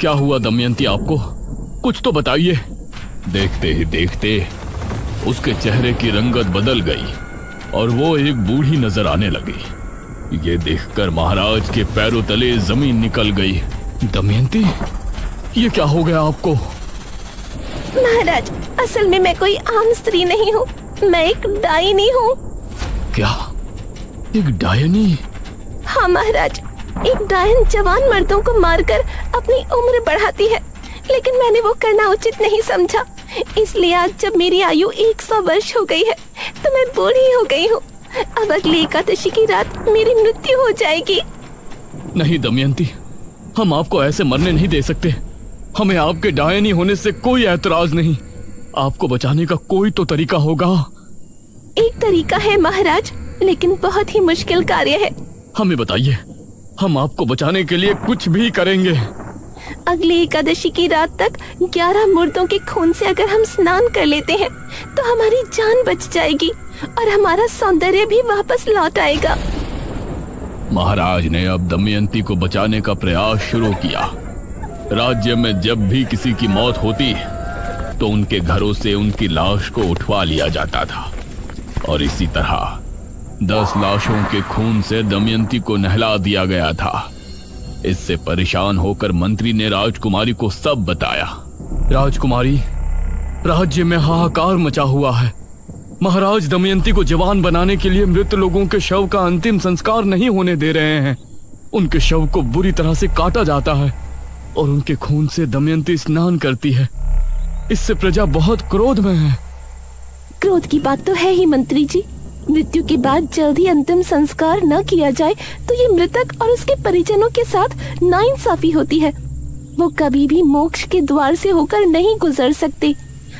क्या हुआ दमयंती आपको? कुछ तो बताइए। देखते ही देखते उसके चेहरे की रंगत बदल गई और वो एक बूढ़ी नजर आने लगी। ये देखकर महाराज के पैरों तले जमीन निकल गई। दमयंती, ये क्या हो गया आपको? महाराज, असल में मैं कोई आम स्त्री नहीं हूँ, मैं एक डायनी हूँ। क्या? एक डायनी? हाँ महाराज, एक डायन जवान मर्दों को मारकर अपनी उम्र बढ़ाती है, लेकिन मैंने वो करना उचित नहीं समझा। इसलिए आज जब मेरी आयु 100 वर्ष हो गई है तो मैं बूढ़ी हो गई हूँ। अब अगली एकादशी की रात मेरी मृत्यु हो जाएगी। नहीं दमयंती, हम आपको ऐसे मरने नहीं दे सकते। हमें आपके डायनी होने से कोई ऐतराज नहीं। आपको बचाने का कोई तो तरीका होगा। एक तरीका है महाराज, लेकिन बहुत ही मुश्किल कार्य है। हमें बताइए, हम आपको बचाने के लिए कुछ भी करेंगे। अगली एकादशी की रात तक 11 मुर्दों के खून से अगर हम स्नान कर लेते हैं तो हमारी जान बच जाएगी और हमारा सौंदर्य भी वापस लौट आएगा। महाराज ने अब दमयंती को बचाने का प्रयास शुरू किया। राज्य में जब भी किसी की मौत होती तो उनके घरों से उनकी लाश को उठवा लिया जाता था और इसी तरह 10 लाशों के खून से दमयंती को नहला दिया गया था। इससे परेशान होकर मंत्री ने राजकुमारी को सब बताया। राजकुमारी, राज्य में हाहाकार मचा हुआ है। महाराज दमयंती को जवान बनाने के लिए मृत लोगों के शव का अंतिम संस्कार नहीं होने दे रहे हैं। उनके शव को बुरी तरह से काटा जाता है और उनके खून से दमयंती स्नान करती है। इससे प्रजा बहुत क्रोध में है। क्रोध की बात तो है ही मंत्री जी। मृत्यु के बाद जल्दी अंतिम संस्कार न किया जाए तो ये मृतक और उसके परिजनों के साथ नाइंसाफी होती है। वो कभी भी मोक्ष के द्वार से होकर नहीं गुजर सकते।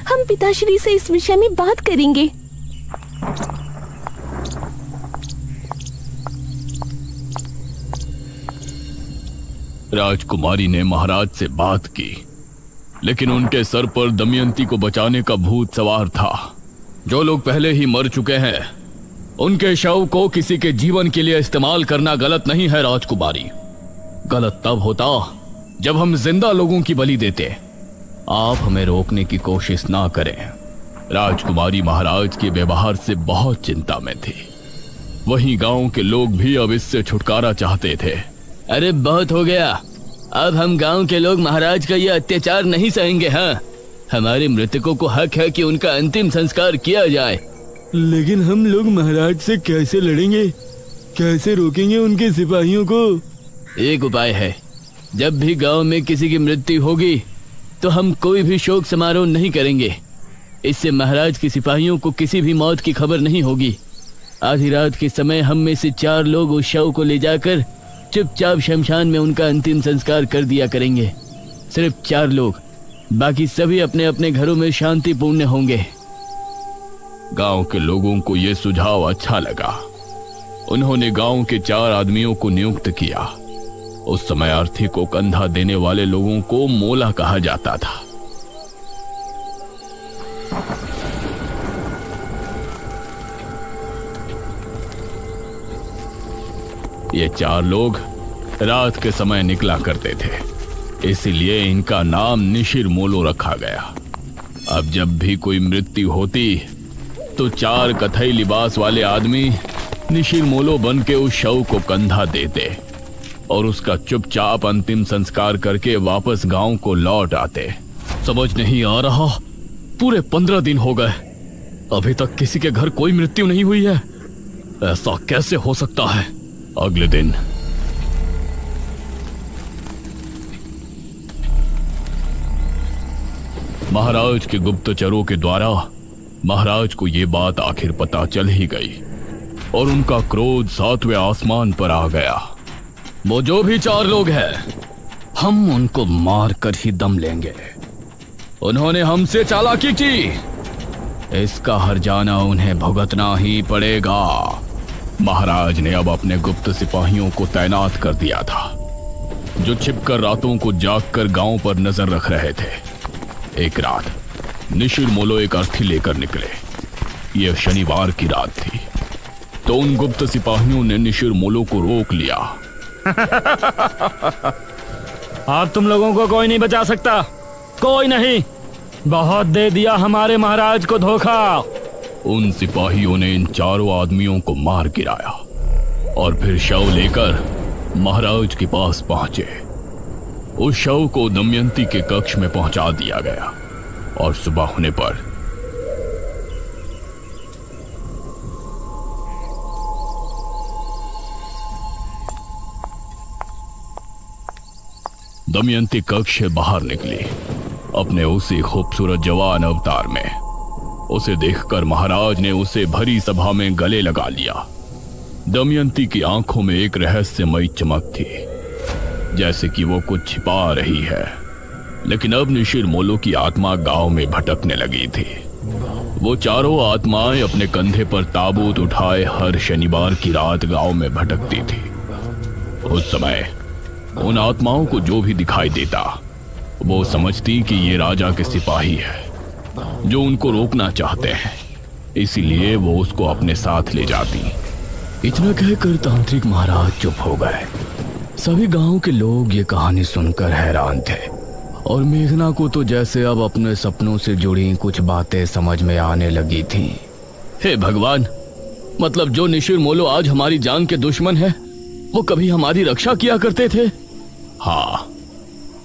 हम पिताश्री से इस विषय में बात करेंगे। राजकुमारी ने महाराज से बात की, लेकिन उनके सर पर दमयंती को बचाने का भूत सवार था। जो लोग पहले ही मर चुके हैं उनके शव को किसी के जीवन के लिए इस्तेमाल करना गलत नहीं है राजकुमारी। गलत तब होता जब हम जिंदा लोगों की बलि देते। आप हमें रोकने की कोशिश ना करें। राजकुमारी महाराज के व्यवहार से बहुत चिंता में थी। वहीं गांव के लोग भी अब इससे छुटकारा चाहते थे। अरे बहुत हो गया, अब हम गांव के लोग महाराज का ये अत्याचार नहीं सहेंगे। हाँ, हमारे मृतकों को हक है कि उनका अंतिम संस्कार किया जाए। लेकिन हम लोग महाराज से कैसे लड़ेंगे? कैसे रोकेंगे उनके सिपाहियों को? एक उपाय है। जब भी गांव में किसी की मृत्यु होगी तो हम कोई भी शोक समारोह नहीं करेंगे। इससे महाराज के सिपाहियों को किसी भी मौत की खबर नहीं होगी। आधी रात के समय हम में से 4 लोग उस शव को ले जाकर चुपचाप शमशान में उनका अंतिम संस्कार कर दिया करेंगे। सिर्फ 4 लोग, बाकी सभी अपने अपने घरों में शांतिपूर्ण होंगे। गांव के लोगों को यह सुझाव अच्छा लगा। उन्होंने गांव के 4 आदमियों को नियुक्त किया। उस समय अर्थी को कंधा देने वाले लोगों को मोला कहा जाता था। ये 4 लोग रात के समय निकला करते थे, इसीलिए इनका नाम निशिर मोलो रखा गया। अब जब भी कोई मृत्यु होती तो 4 कथई लिबास वाले आदमी निशिर मोलो बन के उस शव को कंधा देते और उसका चुपचाप अंतिम संस्कार करके वापस गांव को लौट आते। समझ नहीं आ रहा, पूरे 15 दिन हो गए, अभी तक किसी के घर कोई मृत्यु नहीं हुई है। ऐसा कैसे हो सकता है? अगले दिन महाराज के गुप्तचरों के द्वारा महाराज को यह बात आखिर पता चल ही गई और उनका क्रोध 7वें आसमान पर आ गया। वो जो भी 4 लोग हैं, हम उनको मार कर ही दम लेंगे। उन्होंने हमसे चालाकी की, इसका हर्जाना उन्हें भुगतना ही पड़ेगा। महाराज ने अब अपने गुप्त सिपाहियों को तैनात कर दिया था, जो छिपकर रातों को जागकर गांव पर नजर रख रहे थे। एक रात निशिर मोलो एक अर्थी लेकर निकले। यह शनिवार की रात थी, तो उन गुप्त सिपाहियों ने निशिर मोलो को रोक लिया अब तुम लोगों को कोई नहीं बचा सकता, कोई नहीं। बहुत दे दिया हमारे महाराज को धोखा। उन सिपाहियों ने इन चारों आदमियों को मार गिराया और फिर शव लेकर महाराज के पास पहुंचे। उस शव को दमयंती के कक्ष में पहुंचा दिया गया और सुबह होने पर दमयंती कक्ष से बाहर निकली अपने उसी खूबसूरत जवान अवतार में। उसे देखकर महाराज ने उसे भरी सभा में गले लगा लिया। दमयंती की आंखों में एक रहस्यमयी चमक थी, जैसे कि वो कुछ छिपा रही है। लेकिन अब निशिर मोलो की आत्मा गांव में भटकने लगी थी। वो चारों आत्माएं अपने कंधे पर ताबूत उठाए हर शनिवार की रात गांव में भटकती थी। उस समय उन आत्माओं को जो भी दिखाई देता वो समझती कि ये राजा के सिपाही है जो उनको रोकना चाहते हैं, इसीलिए वो उसको अपने साथ ले जाती। इतना कहकर तांत्रिक महाराज चुप हो गए। सभी गांव के लोग ये कहानी सुनकर हैरान थे और मेघना को तो जैसे अब अपने सपनों से जुड़ी कुछ बातें समझ में आने लगी थी। हे भगवान, मतलब जो निशिर मोलो आज हमारी जान के दुश्मन है, वो कभी हमारी रक्षा किया करते थे। हाँ,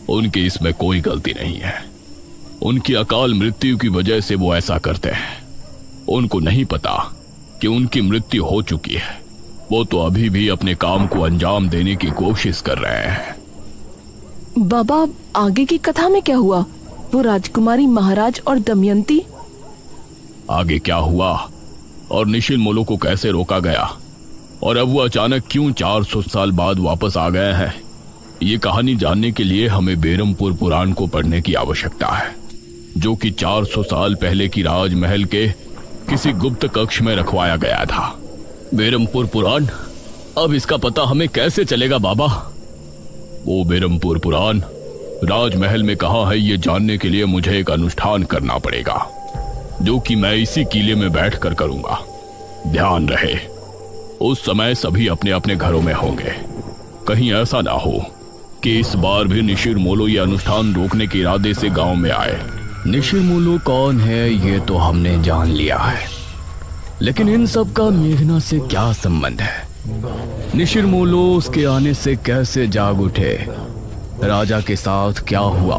उनकी इसमें कोई गलती नहीं है। उनकी अकाल मृत्यु की वजह से वो ऐसा करते हैं। उनको नहीं पता कि उनकी मृत्यु हो चुकी है। वो तो अभी भी अपने काम को अंजाम देने की कोशिश कर रहे हैं। बाबा, आगे की कथा में क्या हुआ? वो राजकुमारी, महाराज और दमयंती? आगे क्या हुआ और निशिर मोलो को कैसे रोका गया और अब वो अचानक क्यों 400 साल बाद वापस आ गए हैं, ये कहानी जानने के लिए हमें बेरमपुर पुराण को पढ़ने की आवश्यकता है, जो कि 400 साल पहले की राजमहल के किसी गुप्त कक्ष में रखवाया गया था। बेरमपुर पुराण? अब इसका पता हमें कैसे चलेगा बाबा? वो बेरमपुर पुराण राजमहल में कहाँ है, ये जानने के लिए मुझे एक अनुष्ठान करना पड़ेगा, जो कि मैं इसी किले में बैठकर करूंगा। ध्यान रहे, उस समय सभी अपने अपने घरों में होंगे। कहीं ऐसा ना हो कि इस बार भी निशिर मोलो ये अनुष्ठान रोकने के इरादे से गांव में आए। निशिर मोलो कौन है ये तो हमने जान लिया है, लेकिन इन सब का मेघना से क्या संबंध है? निशिर मोलो उसके आने से कैसे जाग उठे? राजा के साथ क्या हुआ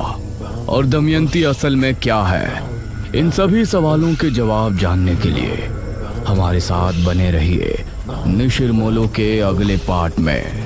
और दमयंती असल में क्या है? इन सभी सवालों के जवाब जानने के लिए हमारे साथ बने रहिए निशिर मोलो के अगले पार्ट में।